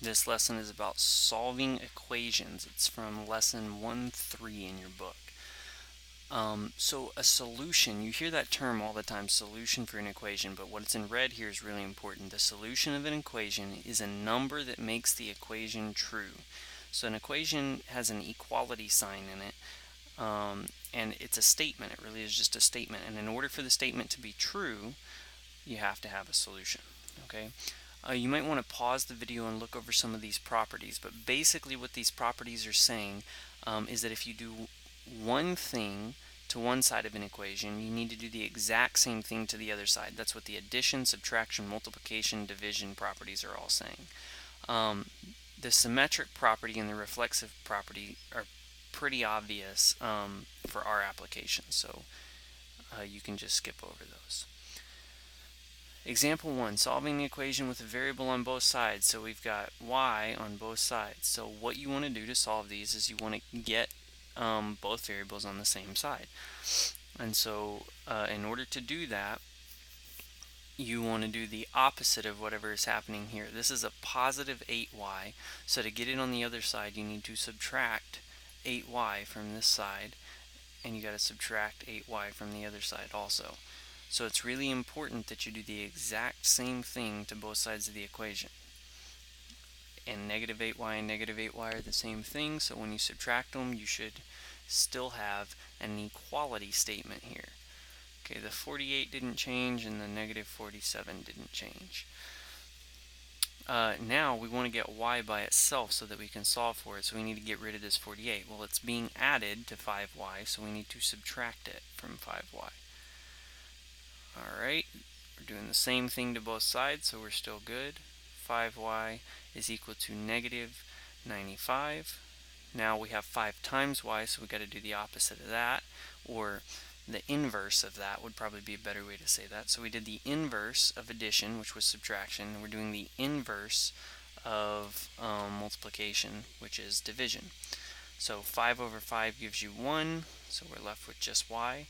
This lesson is about solving equations. It's from lesson 1-3 in your book. So a solution, you hear that term all the time, solution for an equation, but what's in red here is really important. The solution of an equation is a number that makes the equation true. So an equation has an equality sign in it, and it's a statement. It really is just a statement, and in order for the statement to be true, you have to have a solution. Okay. You might want to pause the video and look over some of these properties, but basically what these properties are saying is that if you do one thing to one side of an equation, you need to do the exact same thing to the other side. That's what the addition, subtraction, multiplication, division properties are all saying. The symmetric property and the reflexive property are pretty obvious for our application, so you can just skip over those. Example 1, solving the equation with a variable on both sides. So we've got y on both sides. So what you want to do to solve these is you want to get both variables on the same side. And so in order to do that, you want to do the opposite of whatever is happening here. This is a positive 8y. So to get it on the other side, you need to subtract 8y from this side, and you got to subtract 8y from the other side also. So it's really important that you do the exact same thing to both sides of the equation. And negative 8y and negative 8y are the same thing, so when you subtract them, you should still have an equality statement here. Okay, the 48 didn't change and the negative 47 didn't change. Now we want to get y by itself so that we can solve for it, so we need to get rid of this 48. Well, it's being added to 5y, so we need to subtract it from 5y. Alright, we're doing the same thing to both sides, so we're still good. 5y is equal to negative 95. Now we have 5 times y, so we've got to do the opposite of that, or the inverse of that would probably be a better way to say that. So we did the inverse of addition, which was subtraction, and we're doing the inverse of multiplication, which is division. So 5 over 5 gives you 1, so we're left with just y.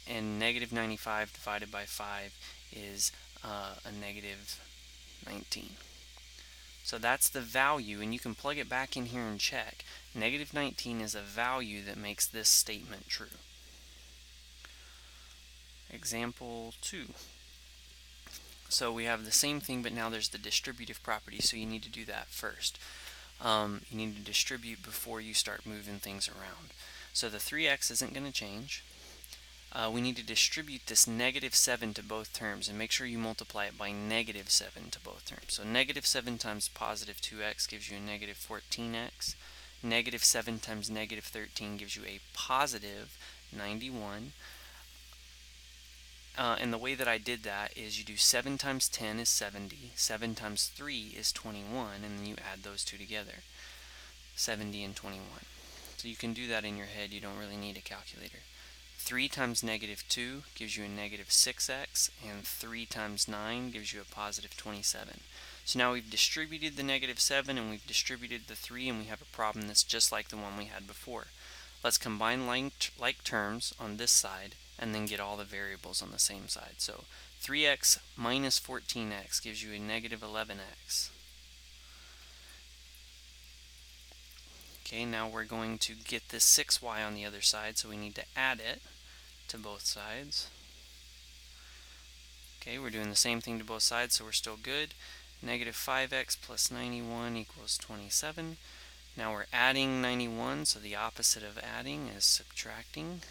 And negative 95 divided by 5 is a negative 19. So that's the value, and you can plug it back in here and check. Negative 19 is a value that makes this statement true. Example 2. So we have the same thing, but now there's the distributive property, so you need to do that first. You need to distribute before you start moving things around. So the 3x isn't going to change. We need to distribute this negative 7 to both terms, and make sure you multiply it by negative 7 to both terms. So negative 7 times positive 2x gives you a negative 14x. Negative 7 times negative 13 gives you a positive 91. And the way that I did that is you do 7 times 10 is 70, 7 times 3 is 21, and then you add those two together, 70 and 21. So you can do that in your head, you don't really need a calculator. 3 times negative 2 gives you a negative 6x, and 3 times 9 gives you a positive 27. So now we've distributed the negative 7 and we've distributed the 3, and we have a problem that's just like the one we had before. Let's combine like terms on this side and then get all the variables on the same side. So 3x minus 14x gives you a negative 11x. Okay, now we're going to get this 6y on the other side, so we need to add it to both sides. Okay, we're doing the same thing to both sides, so we're still good. Negative 5x plus 91 equals 27. Now we're adding 91, so the opposite of adding is subtracting.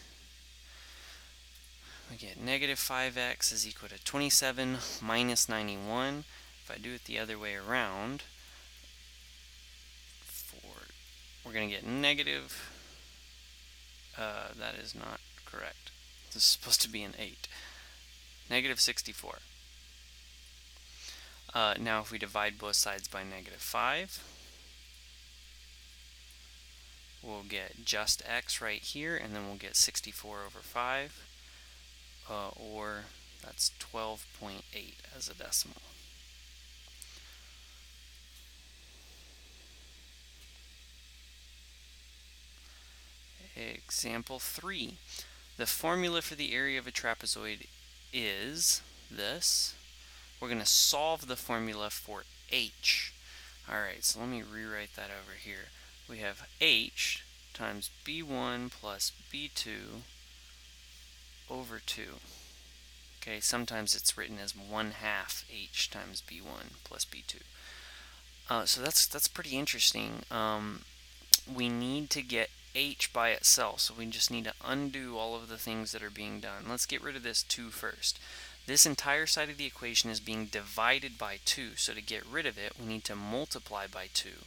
We get negative 5x is equal to 27 minus 91. If I do it the other way around, we're going to get negative, that is not correct. This is supposed to be an 8. Negative 64. Now if we divide both sides by negative 5, we'll get just x right here, and then we'll get 64 over 5, or that's 12.8 as a decimal. Example 3. The formula for the area of a trapezoid is this. We're going to solve the formula for h. Alright, so let me rewrite that over here. We have h times b1 plus b2 over 2. Okay, sometimes it's written as 1/2 h times b1 plus b2. So that's pretty interesting. We need to get h by itself, so we just need to undo all of the things that are being done. Let's get rid of this 2 first. This entire side of the equation is being divided by 2, so to get rid of it, we need to multiply by 2.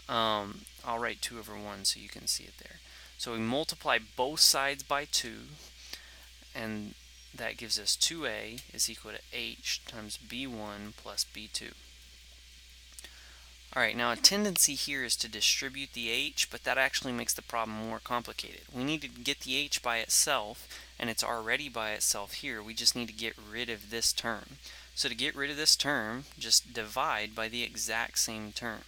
I'll write 2 over 1 so you can see it there. So we multiply both sides by 2, and that gives us 2a is equal to h times b1 plus b2. Alright, now a tendency here is to distribute the h, but that actually makes the problem more complicated. We need to get the h by itself, and it's already by itself here. We just need to get rid of this term. So to get rid of this term, just divide by the exact same term.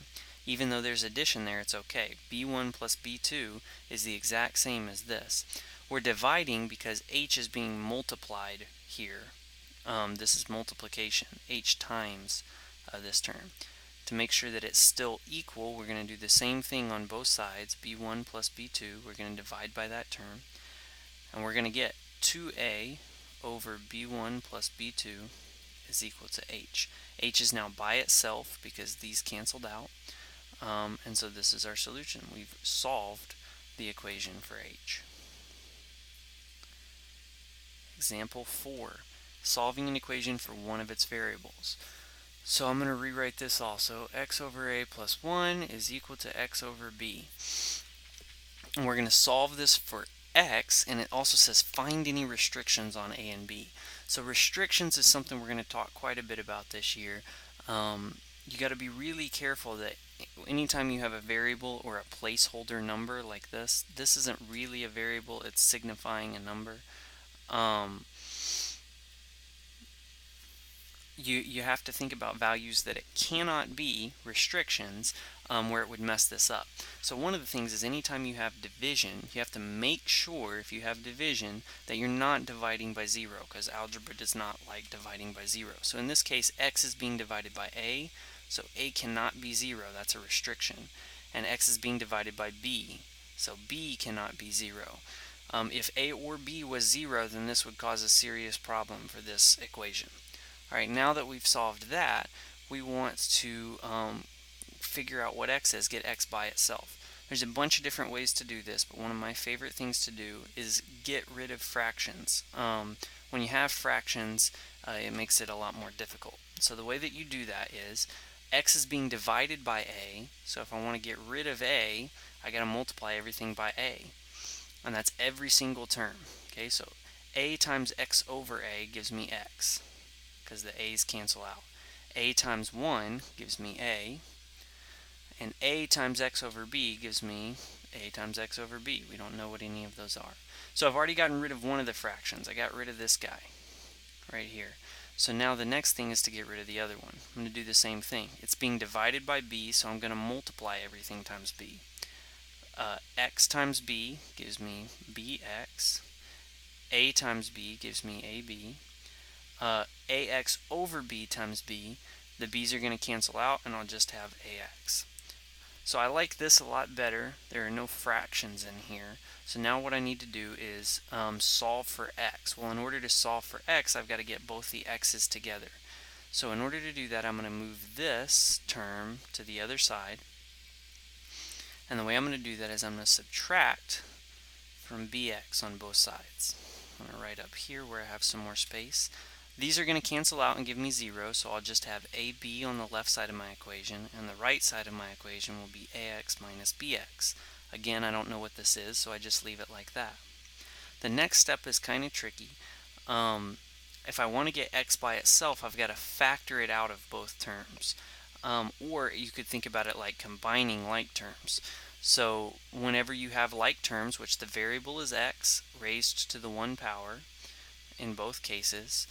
Even though there's addition there, it's okay. b1 plus b2 is the exact same as this. We're dividing because h is being multiplied here. This is multiplication, h times this term. To make sure that it's still equal, we're going to do the same thing on both sides. b1 plus b2, we're going to divide by that term. And we're going to get 2a over b1 plus b2 is equal to h. h is now by itself because these canceled out. And so this is our solution. We've solved the equation for h. Example 4. Solving an equation for one of its variables. So I'm going to rewrite this also. X over a plus 1 is equal to x over b. And we're going to solve this for x, and it also says find any restrictions on a and b. So restrictions is something we're going to talk quite a bit about this year. You got to be really careful that anytime you have a variable or a placeholder number like this isn't really a variable, it's signifying a number. You have to think about values that it cannot be restrictions where it would mess this up. So one of the things is anytime you have division, you have to make sure if you have division that you're not dividing by 0, because algebra does not like dividing by 0. So in this case, x is being divided by a, so a cannot be 0, that's a restriction. And x is being divided by b, so b cannot be 0. If a or b was 0, then this would cause a serious problem for this equation. Alright, now that we've solved that, we want to figure out what x is, get x by itself. There's a bunch of different ways to do this, but one of my favorite things to do is get rid of fractions. When you have fractions, it makes it a lot more difficult. So the way that you do that is, x is being divided by a, so if I want to get rid of a, I got to multiply everything by a. And that's every single term. Okay, so a times x over a gives me x, because the a's cancel out. A times 1 gives me a, and a times x over b gives me a times x over b. We don't know what any of those are. So I've already gotten rid of one of the fractions. I got rid of this guy right here. So now the next thing is to get rid of the other one. I'm going to do the same thing. It's being divided by b, so I'm going to multiply everything times b. X times b gives me bx. A times b gives me ab. Ax over b times b, the b's are going to cancel out and I'll just have ax. So I like this a lot better. There are no fractions in here. So now what I need to do is solve for x. Well, in order to solve for x, I've got to get both the x's together. So in order to do that, I'm going to move this term to the other side. And the way I'm going to do that is I'm going to subtract from bx on both sides. I'm going to write up here where I have some more space. These are going to cancel out and give me 0, so I'll just have ab on the left side of my equation, and the right side of my equation will be ax minus bx. Again, I don't know what this is, so I just leave it like that. The next step is kind of tricky. If I want to get x by itself, I've got to factor it out of both terms. Or you could think about it like combining like terms. So whenever you have like terms, which the variable is x raised to the 1 power in both cases,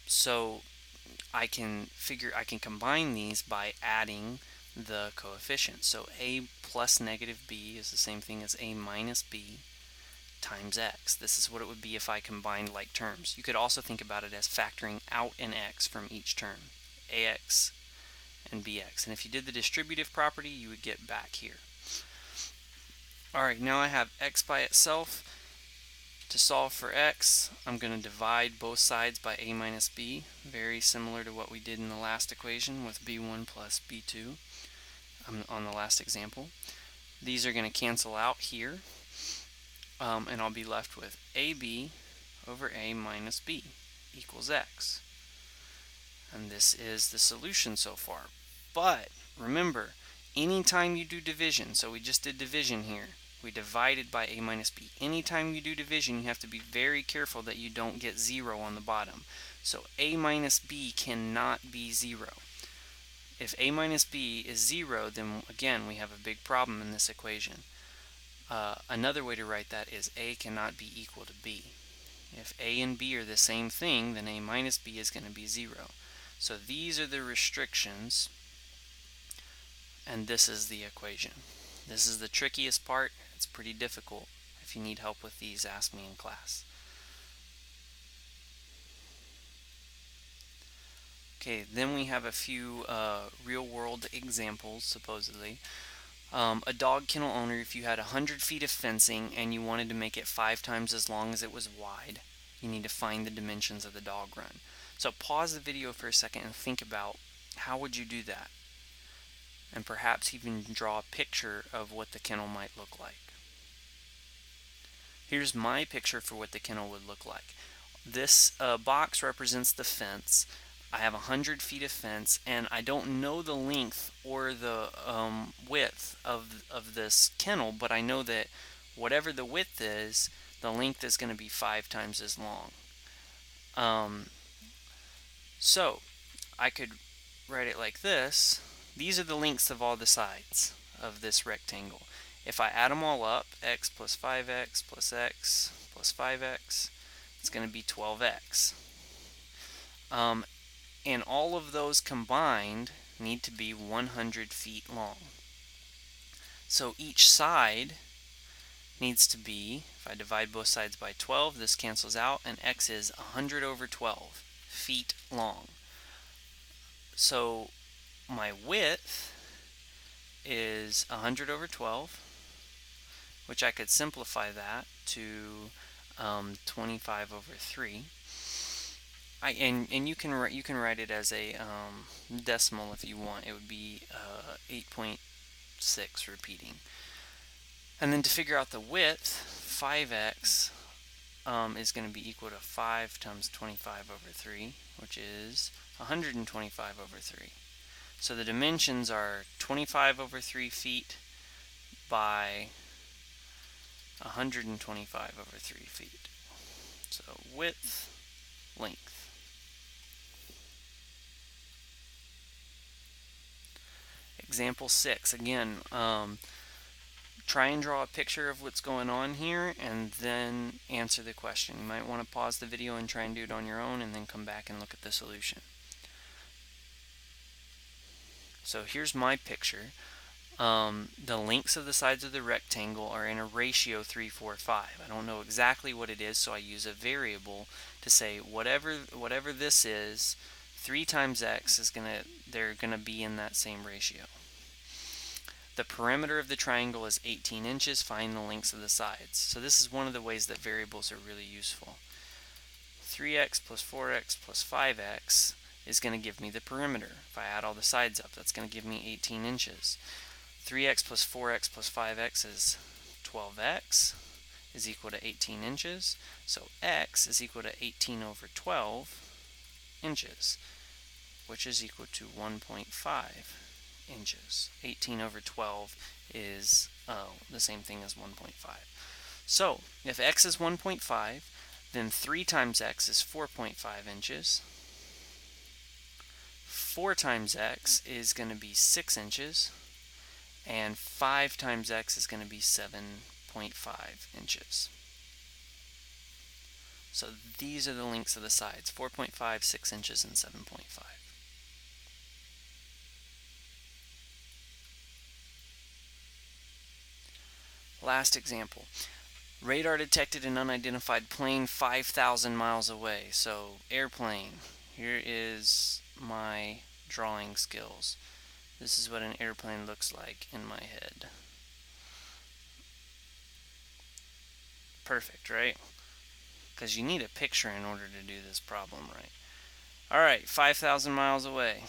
so I can combine these by adding the coefficients. So a plus negative b is the same thing as a minus b times x. This is what it would be if I combined like terms. You could also think about it as factoring out an x from each term. Ax and bx. And if you did the distributive property, you would get back here. Alright, now I have x by itself. To solve for x, I'm going to divide both sides by a minus b, very similar to what we did in the last equation with b1 plus b2 on the last example. These are going to cancel out here, and I'll be left with ab over a minus b equals x. And this is the solution so far. But remember, anytime you do division, so we just did division here, we divided by a minus b. Anytime you do division, you have to be very careful that you don't get 0 on the bottom. So a minus b cannot be 0. If a minus b is 0, then again we have a big problem in this equation. Another way to write that is a cannot be equal to b. If a and b are the same thing, then a minus b is going to be 0. So these are the restrictions, and this is the equation. This is the trickiest part. It's pretty difficult. If you need help with these, ask me in class. Okay, then we have a few real-world examples, supposedly. A dog kennel owner, if you had 100 feet of fencing and you wanted to make it 5 times as long as it was wide, you need to find the dimensions of the dog run. So pause the video for a second and think about how would you do that? And perhaps even draw a picture of what the kennel might look like. Here's my picture for what the kennel would look like. This box represents the fence. I have 100 feet of fence, and I don't know the length or the width of this kennel, but I know that whatever the width is, the length is going to be 5 times as long. So I could write it like this. These are the lengths of all the sides of this rectangle. If I add them all up, x plus 5x plus x plus 5x, it's going to be 12x. And all of those combined need to be 100 feet long. So each side needs to be, if I divide both sides by 12, this cancels out, and x is 100 over 12 feet long. So my width is 100 over 12, which I could simplify that to 25 over 3. And you can write it as a decimal if you want. It would be 8.6 repeating. And then to figure out the width, 5x is going to be equal to 5 times 25 over 3, which is 125 over 3. So the dimensions are 25 over 3 feet by 125 over 3 feet. So width, length. Example 6, again, try and draw a picture of what's going on here and then answer the question. You might want to pause the video and try and do it on your own and then come back and look at the solution. So here's my picture. The lengths of the sides of the rectangle are in a ratio 3:4:5. I don't know exactly what it is, so I use a variable to say whatever this is, 3 times x is they're gonna be in that same ratio. The perimeter of the triangle is 18 inches. Find the lengths of the sides. So this is one of the ways that variables are really useful. 3x plus 4x plus 5x is going to give me the perimeter. If I add all the sides up, that's going to give me 18 inches. 3x plus 4x plus 5x is 12x is equal to 18 inches. So x is equal to 18 over 12 inches, which is equal to 1.5 inches. 18 over 12 is the same thing as 1.5. So if x is 1.5, then 3 times x is 4.5 inches. 4 times x is going to be 6 inches. And 5 times x is going to be 7.5 inches. So these are the lengths of the sides: 4.5, 6 inches, and 7.5. Last example. Radar detected an unidentified plane 5,000 miles away. So airplane. Here is my drawing skills. This is what an airplane looks like in my head. Perfect, right? Because you need a picture in order to do this problem right. Alright, 5,000 miles away.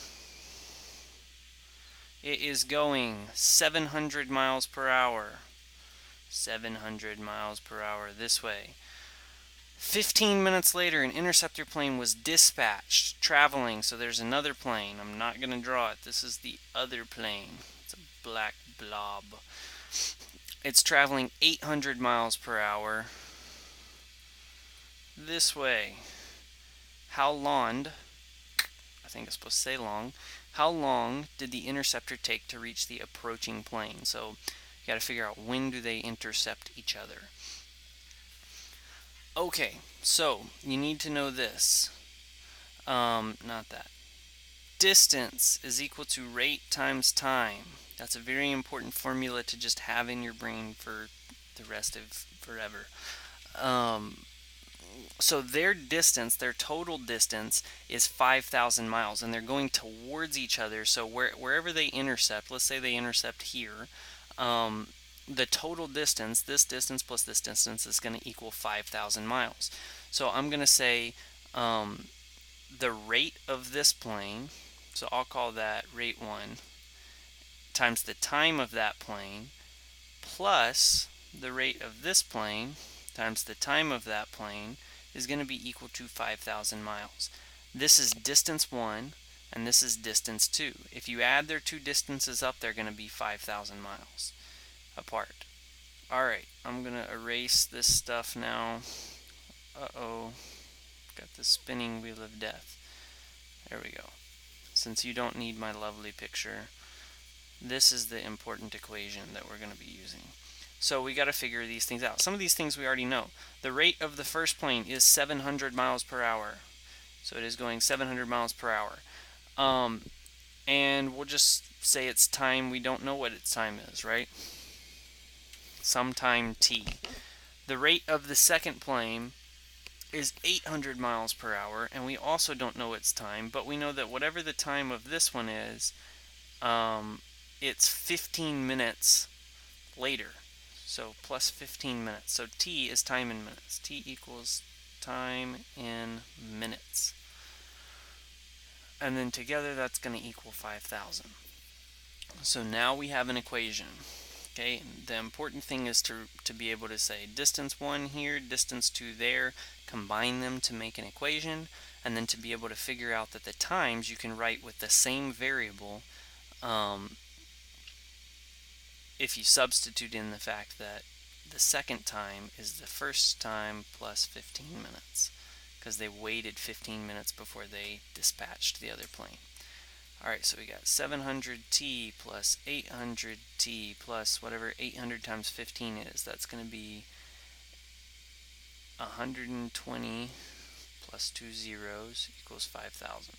It is going 700 miles per hour. 700 miles per hour this way. 15 minutes later, an interceptor plane was dispatched, traveling. So there's another plane. I'm not going to draw it. This is the other plane. It's a black blob. It's traveling 800 miles per hour this way. How long, I think it's supposed to say long, how long did the interceptor take to reach the approaching plane? So you got to figure out when do they intercept each other. Okay, so you need to know this. Not that. Distance is equal to rate times time. That's a very important formula to just have in your brain for the rest of forever. So their distance, their total distance is 5,000 miles, and they're going towards each other. So wherever they intercept, let's say they intercept here, the total distance, this distance plus this distance, is going to equal 5,000 miles. So I'm going to say the rate of this plane, so I'll call that rate 1, times the time of that plane, plus the rate of this plane times the time of that plane, is going to be equal to 5,000 miles. This is distance 1, and this is distance 2. If you add their two distances up, they're going to be 5,000 miles apart. Alright, I'm going to erase this stuff now. Uh-oh. Got the spinning wheel of death. There we go. Since you don't need my lovely picture, this is the important equation that we're going to be using. So we got to figure these things out. Some of these things we already know. The rate of the first plane is 700 miles per hour. So it is going 700 miles per hour. And we'll just say its time. We don't know what its time is, right? Sometime t. The rate of the second plane is 800 miles per hour, and we also don't know its time, but we know that whatever the time of this one is, it's 15 minutes later. So plus 15 minutes. So t is time in minutes. T equals time in minutes. And then together that's going to equal 5,000. So now we have an equation. Okay, the important thing is to be able to say distance 1 here, distance 2 there, combine them to make an equation, and then to be able to figure out that the times you can write with the same variable if you substitute in the fact that the second time is the first time plus 15 minutes, because they waited 15 minutes before they dispatched the other plane. Alright, so we got 700t plus 800t plus whatever 800 times 15 is. That's going to be 120 plus 2 zeros equals 5,000.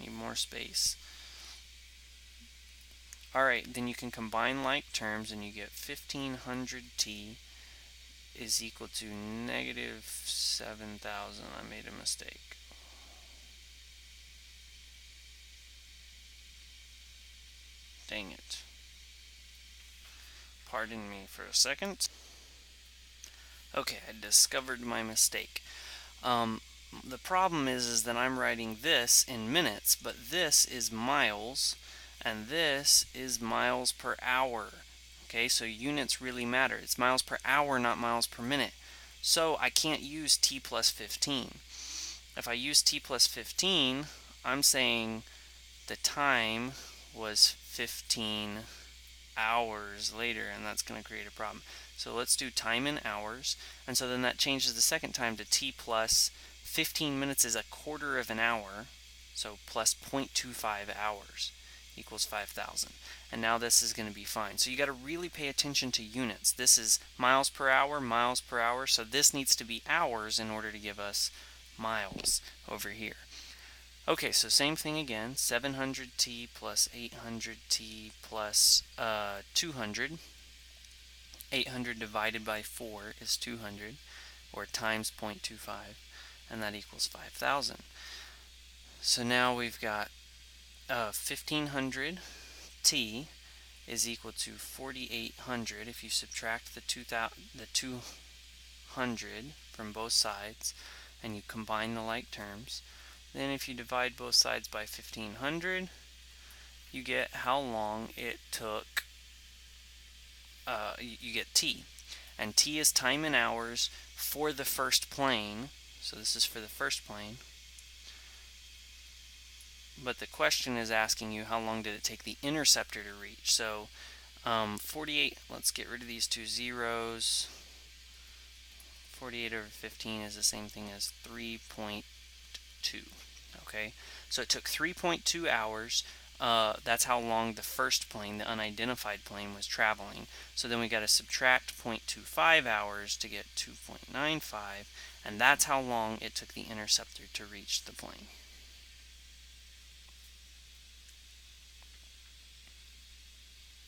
Need more space. Alright, then you can combine like terms and you get 1500t is equal to negative 7,000. I made a mistake. Dang it. Pardon me for a second. Okay, I discovered my mistake. The problem is that I'm writing this in minutes, but this is miles, and this is miles per hour. Okay, so units really matter. It's miles per hour, not miles per minute. So I can't use t plus 15. If I use t plus 15, I'm saying the time was 15 hours later, and that's going to create a problem. So let's do time in hours, and so then that changes the second time to t plus 15 minutes is a quarter of an hour, so plus 0.25 hours equals 5,000. And now this is going to be fine. So you got to really pay attention to units. This is miles per hour, so this needs to be hours in order to give us miles over here. Okay, so same thing again, 700t plus 800t plus 200. 800 divided by 4 is 200, or times 0.25, and that equals 5,000. So now we've got 1500 t is equal to 4800 if you subtract the 200 from both sides and you combine the like terms. Then if you divide both sides by 1500, you get how long it took, you get t. And t is time in hours for the first plane, so this is for the first plane. But the question is asking you how long did it take the interceptor to reach. So 48, let's get rid of these two zeros. 48 over 15 is the same thing as 3.2. Okay, so it took 3.2 hours. That's how long the first plane, the unidentified plane, was traveling. So then we got to subtract 0.25 hours to get 2.95, and that's how long it took the interceptor to reach the plane.